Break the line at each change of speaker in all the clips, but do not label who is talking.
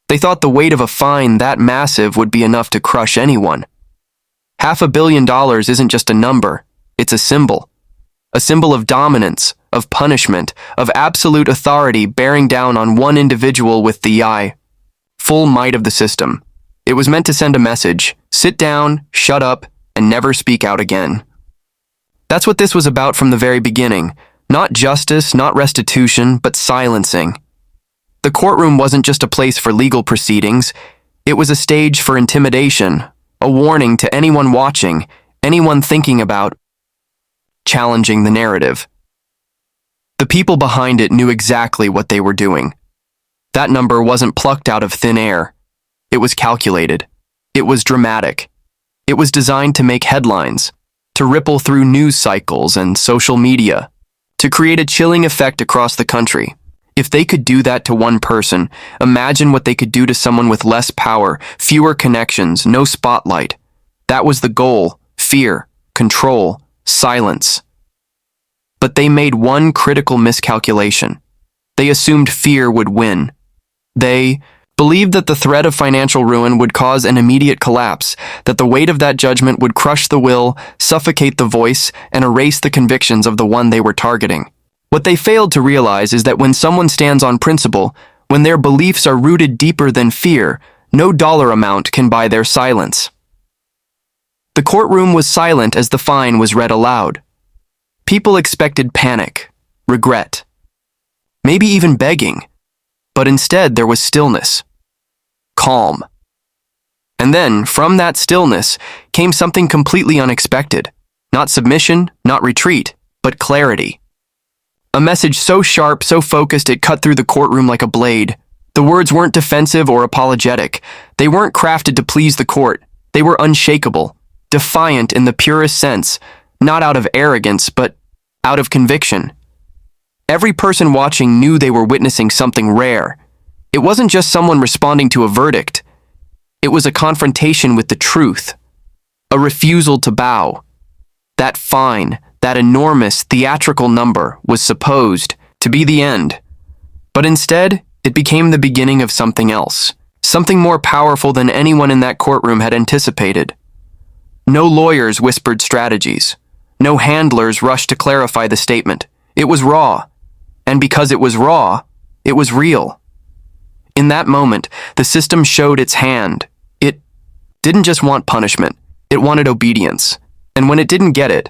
They thought the weight of a fine that massive would be enough to crush anyone. $500 million isn't just a number, it's a symbol. A symbol of dominance, of punishment, of absolute authority bearing down on one individual with the full might of the system. It was meant to send a message: sit down, shut up, and never speak out again. That's what this was about from the very beginning. Not justice, not restitution, but silencing. The courtroom wasn't just a place for legal proceedings. It was a stage for intimidation, a warning to anyone watching, anyone thinking about challenging the narrative. The people behind it knew exactly what they were doing. That number wasn't plucked out of thin air. It was calculated. It was dramatic. It was designed to make headlines, to ripple through news cycles and social media, to create a chilling effect across the country. If they could do that to one person, imagine what they could do to someone with less power, fewer connections, no spotlight. That was the goal: fear, control, silence. But they made one critical miscalculation. They assumed fear would win. They believed that the threat of financial ruin would cause an immediate collapse, that the weight of that judgment would crush the will, suffocate the voice, and erase the convictions of the one they were targeting. What they failed to realize is that when someone stands on principle, when their beliefs are rooted deeper than fear, no dollar amount can buy their silence. The courtroom was silent as the fine was read aloud. People expected panic, regret, maybe even begging, but instead there was stillness, calm. And then, from that stillness, came something completely unexpected. Not submission, not retreat, but clarity. A message so sharp, so focused, it cut through the courtroom like a blade. The words weren't defensive or apologetic. They weren't crafted to please the court. They were unshakable, defiant in the purest sense, not out of arrogance, but out of conviction. Every person watching knew they were witnessing something rare. It wasn't just someone responding to a verdict. It was a confrontation with the truth, a refusal to bow. That fine, that enormous theatrical number was supposed to be the end. But instead, it became the beginning of something else, something more powerful than anyone in that courtroom had anticipated. No lawyers whispered strategies. No handlers rushed to clarify the statement. It was raw. And because it was raw, it was real. In that moment, the system showed its hand. It didn't just want punishment. It wanted obedience. And when it didn't get it,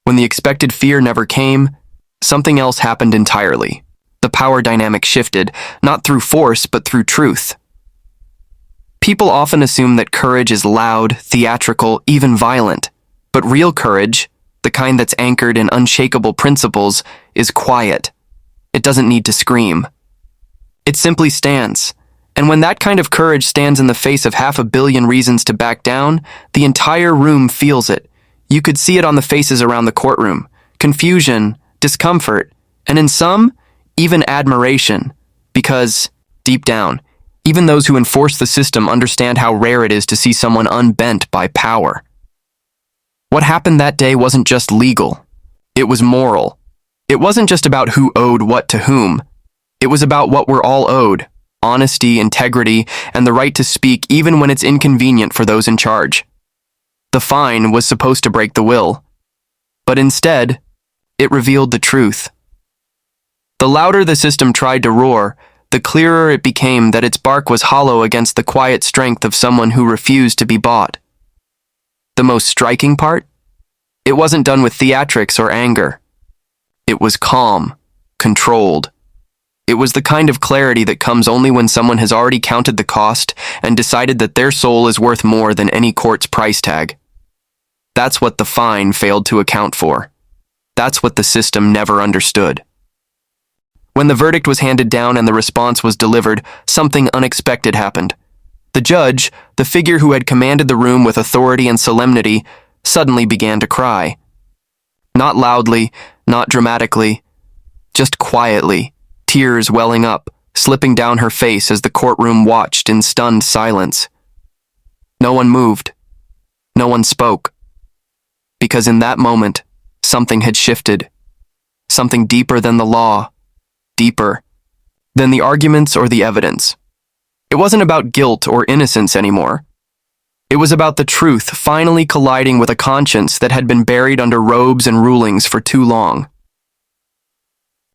when the expected fear never came, something else happened entirely. The power dynamic shifted, not through force, but through truth. People often assume that courage is loud, theatrical, even violent. But real courage, the kind that's anchored in unshakable principles, is quiet. It doesn't need to scream. It simply stands. And when that kind of courage stands in the face of 500 million reasons to back down, the entire room feels it. You could see it on the faces around the courtroom. Confusion, discomfort, and in some, even admiration. Because, deep down, even those who enforce the system understand how rare it is to see someone unbent by power. What happened that day wasn't just legal. It was moral. It wasn't just about who owed what to whom. It was about what we're all owed: honesty, integrity, and the right to speak even when it's inconvenient for those in charge. The fine was supposed to break the will, but instead, it revealed the truth. The louder the system tried to roar, the clearer it became that its bark was hollow against the quiet strength of someone who refused to be bought. The most striking part? It wasn't done with theatrics or anger. It was calm, controlled. It was the kind of clarity that comes only when someone has already counted the cost and decided that their soul is worth more than any court's price tag. That's what the fine failed to account for. That's what the system never understood. When the verdict was handed down and the response was delivered, something unexpected happened. The judge, the figure who had commanded the room with authority and solemnity, suddenly began to cry. Not loudly, not dramatically, just quietly, tears welling up, slipping down her face as the courtroom watched in stunned silence. No one moved. No one spoke. Because in that moment, something had shifted. Something deeper than the law. Deeper than the arguments or the evidence. It It wasn't about guilt or innocence anymore. It was about the truth finally colliding with a conscience that had been buried under robes and rulings for too long.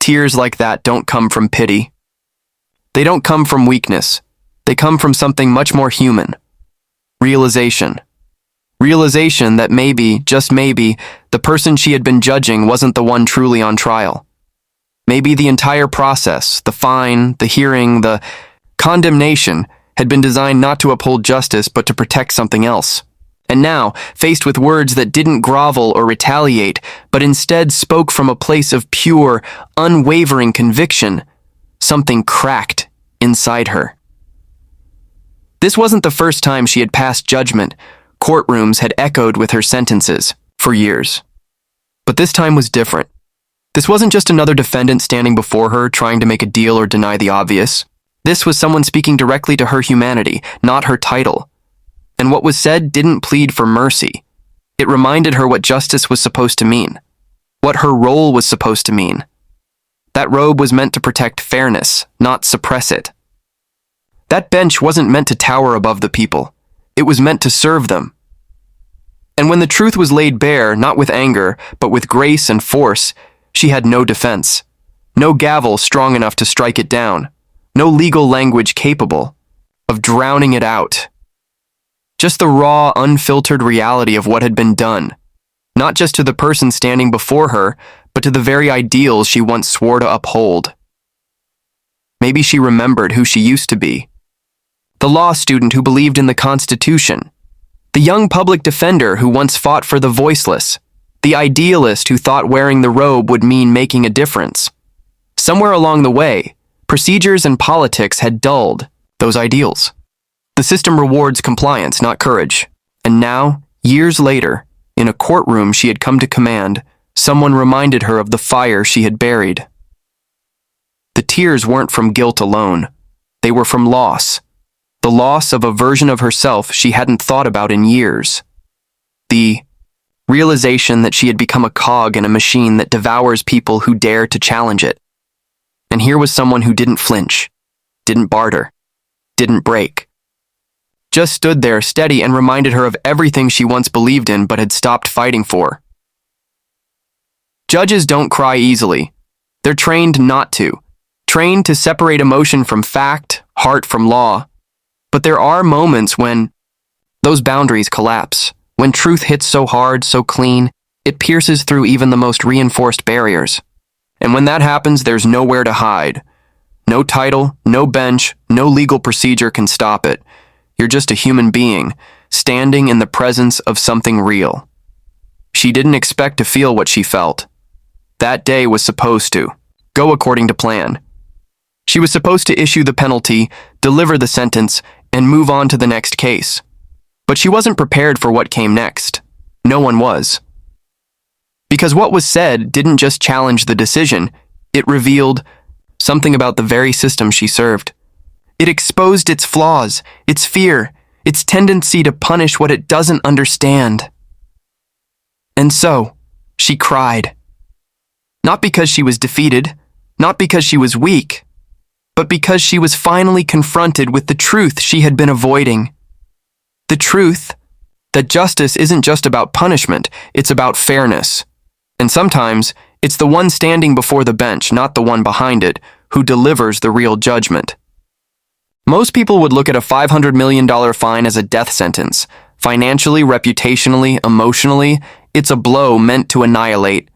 Tears like that don't come from pity. They don't come from weakness. They come from something much more human. Realization. Realization that maybe, just maybe, the person she had been judging wasn't the one truly on trial. Maybe the entire process, the fine, the hearing, the condemnation, had been designed not to uphold justice but to protect something else. And now, faced with words that didn't grovel or retaliate, but instead spoke from a place of pure, unwavering conviction, something cracked inside her. This wasn't the first time she had passed judgment. Courtrooms had echoed with her sentences for years. But this time was different. This wasn't just another defendant standing before her trying to make a deal or deny the obvious. This was someone speaking directly to her humanity, not her title. And what was said didn't plead for mercy. It reminded her what justice was supposed to mean, what her role was supposed to mean. That robe was meant to protect fairness, not suppress it. That bench wasn't meant to tower above the people. It was meant to serve them. And when the truth was laid bare, not with anger, but with grace and force, she had no defense. No gavel strong enough to strike it down. No legal language capable of drowning it out. Just the raw, unfiltered reality of what had been done, not just to the person standing before her, but to the very ideals she once swore to uphold. Maybe she remembered who she used to be. The law student who believed in the Constitution. The young public defender who once fought for the voiceless. The idealist who thought wearing the robe would mean making a difference. Somewhere along the way, procedures and politics had dulled those ideals. The system rewards compliance, not courage. And now, years later, in a courtroom she had come to command, someone reminded her of the fire she had buried. The tears weren't from guilt alone. They were from loss. The loss of a version of herself she hadn't thought about in years. The realization that she had become a cog in a machine that devours people who dare to challenge it. And here was someone who didn't flinch, didn't barter, didn't break. Just stood there steady and reminded her of everything she once believed in but had stopped fighting for. Judges don't cry easily. They're trained not to. Trained to separate emotion from fact, heart from law. But there are moments when those boundaries collapse, when truth hits so hard, so clean, it pierces through even the most reinforced barriers. And when that happens, there's nowhere to hide. No title, no bench, no legal procedure can stop it. You're just a human being, standing in the presence of something real. She didn't expect to feel what she felt. That day was supposed to go according to plan. She was supposed to issue the penalty, deliver the sentence, and move on to the next case. But she wasn't prepared for what came next. No one was. Because what was said didn't just challenge the decision, it revealed something about the very system she served. It exposed its flaws, its fear, its tendency to punish what it doesn't understand. And so, she cried. Not because she was defeated, not because she was weak, but because she was finally confronted with the truth she had been avoiding. The truth that justice isn't just about punishment, it's about fairness. And sometimes, it's the one standing before the bench, not the one behind it, who delivers the real judgment. Most people would look at a $500 million fine as a death sentence. Financially, reputationally, emotionally, it's a blow meant to annihilate.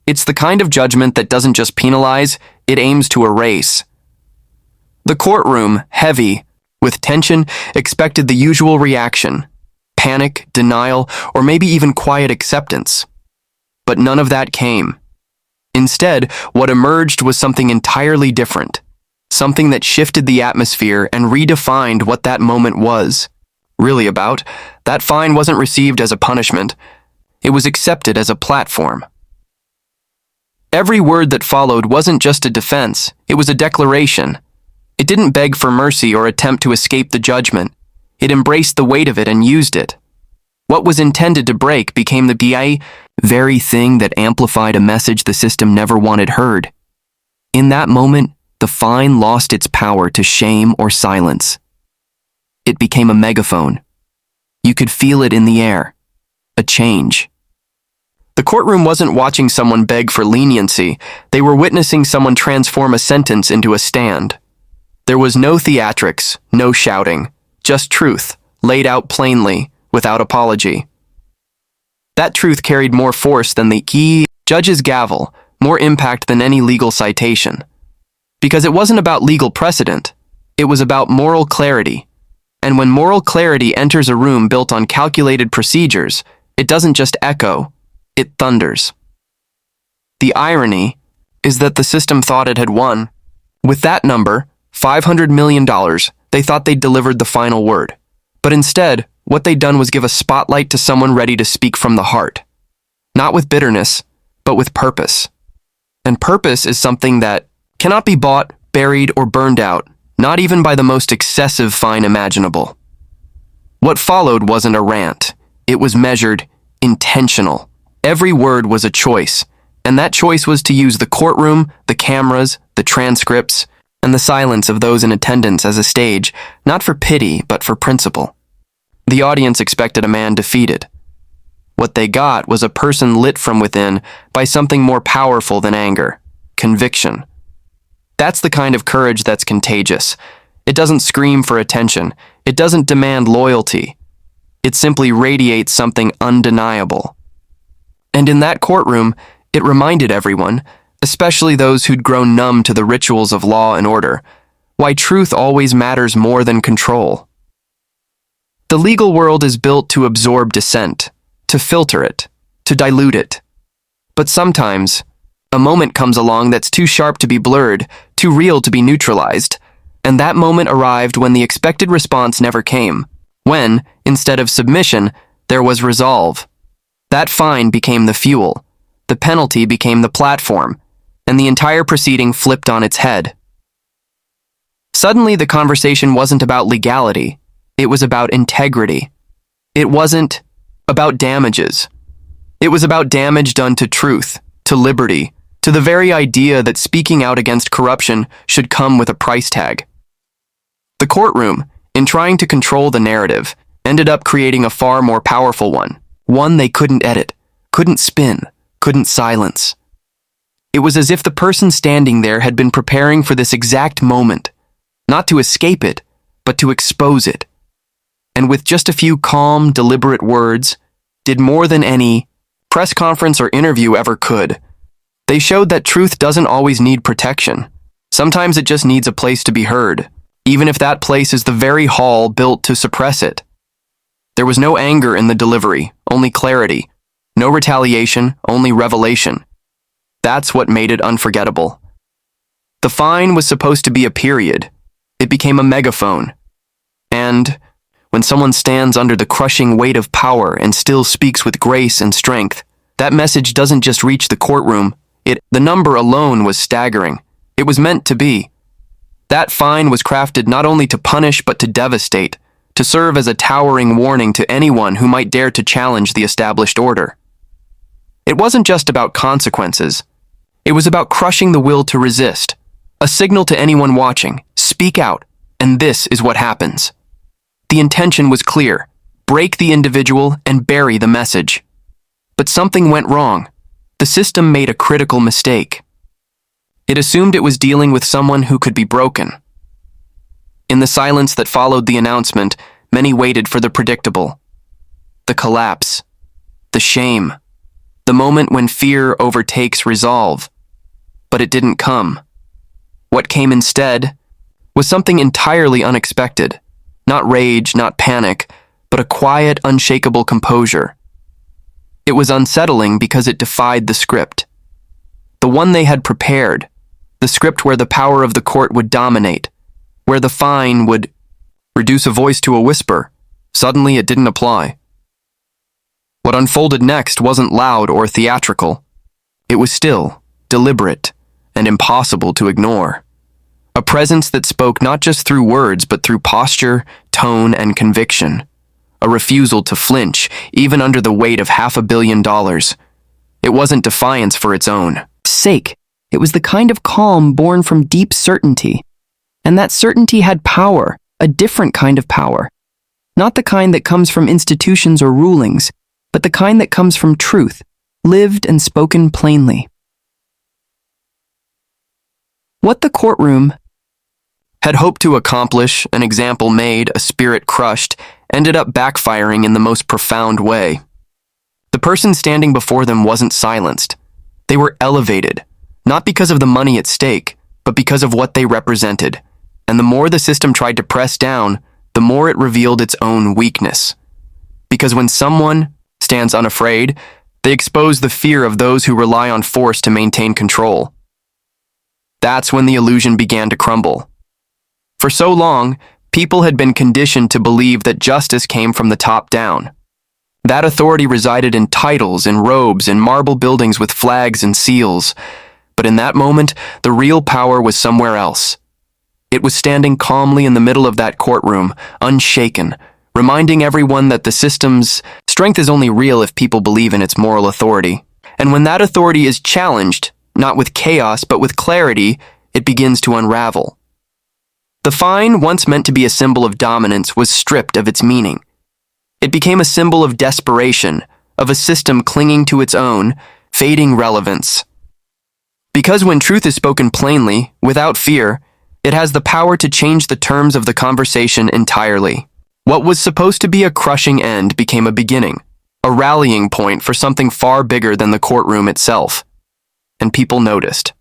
It's the kind of judgment that doesn't just penalize, it aims to erase. The courtroom, heavy, with tension, expected the usual reaction. Panic, denial, or maybe even quiet acceptance. But none of that came. Instead, what emerged was something entirely different. Something that shifted the atmosphere and redefined what that moment was really about. That fine wasn't received as a punishment. It was accepted as a platform. Every word that followed wasn't just a defense, it was a declaration. It didn't beg for mercy or attempt to escape the judgment. It embraced the weight of it and used it. What was intended to break became the very thing that amplified a message the system never wanted heard. In that moment, the fine lost its power to shame or silence. it became a megaphone. You could feel it in the air. A change. The courtroom wasn't watching someone beg for leniency. They were witnessing someone transform a sentence into a stand. There was no theatrics, no shouting, just truth, laid out plainly, without apology. That truth carried more force than the judge's gavel, more impact than any legal citation. Because it wasn't about legal precedent, it was about moral clarity. And when moral clarity enters a room built on calculated procedures, it doesn't just echo, it thunders. The irony is that the system thought it had won. With that number, $500 million, they thought they'd delivered the final word. But instead, what they'd done was give a spotlight to someone ready to speak from the heart. Not with bitterness, but with purpose. And purpose is something that cannot be bought, buried, or burned out, not even by the most excessive fine imaginable. What followed wasn't a rant. It was measured, intentional. Every word was a choice, and that choice was to use the courtroom, the cameras, the transcripts, and the silence of those in attendance as a stage, not for pity, but for principle. The audience expected a man defeated. What they got was a person lit from within by something more powerful than anger, conviction. That's the kind of courage that's contagious. It doesn't scream for attention. It doesn't demand loyalty. It simply radiates something undeniable. And in that courtroom, it reminded everyone, especially those who'd grown numb to the rituals of law and order, why truth always matters more than control. The legal world is built to absorb dissent, to filter it, to dilute it. But sometimes, a moment comes along that's too sharp to be blurred, too real to be neutralized, and that moment arrived when the expected response never came, when, instead of submission, there was resolve. That fine became the fuel, the penalty became the platform, and the entire proceeding flipped on its head. Suddenly, the conversation wasn't about legality. It was about integrity. It wasn't about damages. It was about damage done to truth, to liberty, to the very idea that speaking out against corruption should come with a price tag. The courtroom, in trying to control the narrative, ended up creating a far more powerful one they couldn't edit, couldn't spin, couldn't silence. It was as if the person standing there had been preparing for this exact moment, not to escape it, but to expose it. And with just a few calm, deliberate words, did more than any press conference or interview ever could. They showed that truth doesn't always need protection. Sometimes it just needs a place to be heard, even if that place is the very hall built to suppress it. There was no anger in the delivery, only clarity. No retaliation, only revelation. That's what made it unforgettable. The fine was supposed to be a period. It became a megaphone. And when someone stands under the crushing weight of power and still speaks with grace and strength, that message doesn't just reach the courtroom. The number alone was staggering. It was meant to be. That fine was crafted not only to punish but to devastate, to serve as a towering warning to anyone who might dare to challenge the established order. It wasn't just about consequences. It was about crushing the will to resist, a signal to anyone watching, speak out, and this is what happens. The intention was clear, break the individual and bury the message. But something went wrong. The system made a critical mistake. It assumed it was dealing with someone who could be broken. In the silence that followed the announcement, many waited for the predictable. The collapse. The shame. The moment when fear overtakes resolve. But it didn't come. What came instead was something entirely unexpected. Not rage, not panic, but a quiet, unshakable composure. It was unsettling because it defied the script. The one they had prepared, the script where the power of the court would dominate, where the fine would reduce a voice to a whisper. Suddenly it didn't apply. What unfolded next wasn't loud or theatrical. It was still, deliberate, and impossible to ignore. A presence that spoke not just through words but through posture, tone, and conviction. A refusal to flinch, even under the weight of $500 million. It wasn't defiance for its own sake. It was the kind of calm born from deep certainty. And that certainty had power, a different kind of power, Not the kind that comes from institutions or rulings, but the kind that comes from truth, lived and spoken plainly. What the courtroom had hoped to accomplish, an example made, a spirit crushed, ended up backfiring in the most profound way. The person standing before them wasn't silenced. They were elevated, not because of the money at stake, but because of what they represented. And the more the system tried to press down, the more it revealed its own weakness. Because when someone stands unafraid, they expose the fear of those who rely on force to maintain control. That's when the illusion began to crumble. For so long, people had been conditioned to believe that justice came from the top down. That authority resided in titles, in robes, in marble buildings with flags and seals. But in that moment, the real power was somewhere else. It was standing calmly in the middle of that courtroom, unshaken, reminding everyone that the system's strength is only real if people believe in its moral authority. And when that authority is challenged, not with chaos but with clarity, it begins to unravel. The fine, once meant to be a symbol of dominance, was stripped of its meaning. It became a symbol of desperation, of a system clinging to its own, fading relevance. Because when truth is spoken plainly, without fear, it has the power to change the terms of the conversation entirely. What was supposed to be a crushing end became a beginning, a rallying point for something far bigger than the courtroom itself. And people noticed.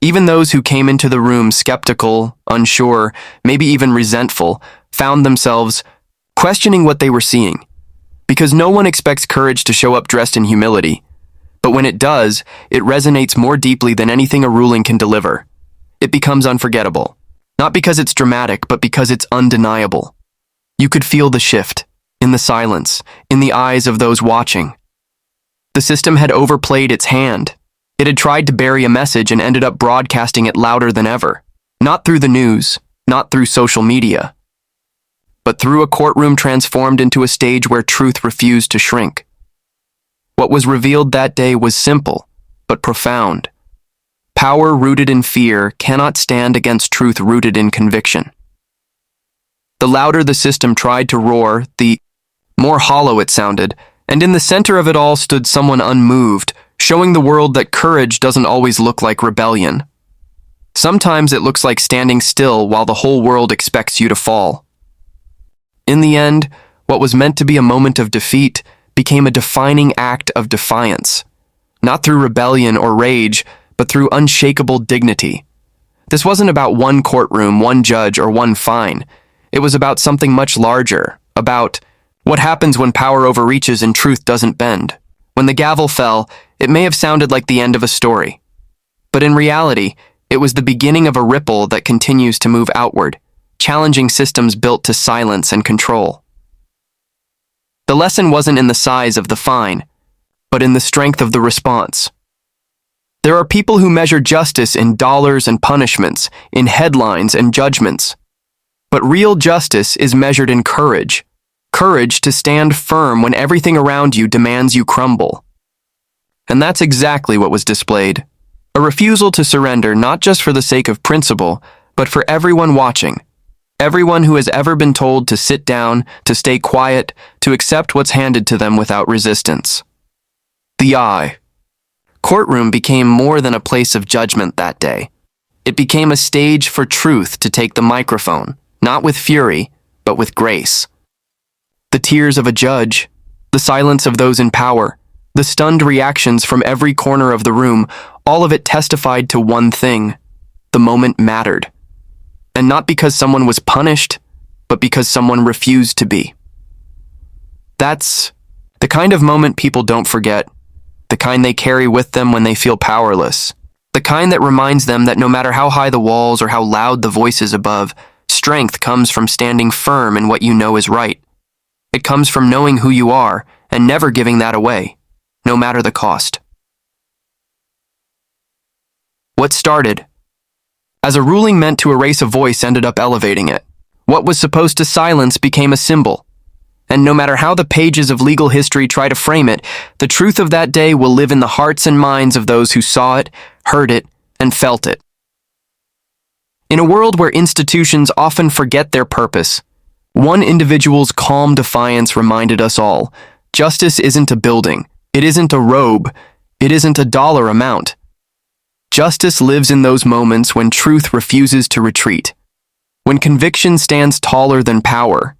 Even those who came into the room skeptical, unsure, maybe even resentful, found themselves questioning what they were seeing. Because no one expects courage to show up dressed in humility. But when it does, it resonates more deeply than anything a ruling can deliver. It becomes unforgettable. Not because it's dramatic, but because it's undeniable. You could feel the shift, in the silence, in the eyes of those watching. The system had overplayed its hand. It had tried to bury a message and ended up broadcasting it louder than ever. Not through the news, not through social media, but through a courtroom transformed into a stage where truth refused to shrink. What was revealed that day was simple, but profound. Power rooted in fear cannot stand against truth rooted in conviction. The louder the system tried to roar, the more hollow it sounded, and in the center of it all stood someone unmoved, showing the world that courage doesn't always look like rebellion. Sometimes it looks like standing still while the whole world expects you to fall. In the end, what was meant to be a moment of defeat became a defining act of defiance, not through rebellion or rage, but through unshakable dignity. This wasn't about one courtroom, one judge, or one fine. It was about something much larger, about what happens when power overreaches and truth doesn't bend. When the gavel fell, it may have sounded like the end of a story. But in reality, it was the beginning of a ripple that continues to move outward, challenging systems built to silence and control. The lesson wasn't in the size of the fine, but in the strength of the response. There are people who measure justice in dollars and punishments, in headlines and judgments. But real justice is measured in courage. Courage to stand firm when everything around you demands you crumble. And that's exactly what was displayed. A refusal to surrender not just for the sake of principle, but for everyone watching. Everyone who has ever been told to sit down, to stay quiet, to accept what's handed to them without resistance. The courtroom became more than a place of judgment that day. It became a stage for truth to take the microphone, not with fury, but with grace. The tears of a judge, the silence of those in power, the stunned reactions from every corner of the room, all of it testified to one thing: the moment mattered. And not because someone was punished, but because someone refused to be. That's the kind of moment people don't forget, the kind they carry with them when they feel powerless, the kind that reminds them that no matter how high the walls or how loud the voices above, strength comes from standing firm in what you know is right. It comes from knowing who you are and never giving that away, no matter the cost. What started as a ruling meant to erase a voice ended up elevating it. What was supposed to silence became a symbol. And no matter how the pages of legal history try to frame it, the truth of that day will live in the hearts and minds of those who saw it, heard it, and felt it. In a world where institutions often forget their purpose, One individual's calm defiance reminded us all, justice isn't a building, it isn't a robe, it isn't a dollar amount. Justice lives in those moments when truth refuses to retreat, when conviction stands taller than power,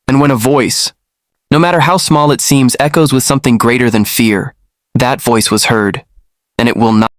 and when a voice, no matter how small it seems, echoes with something greater than fear. That voice was heard, and it will not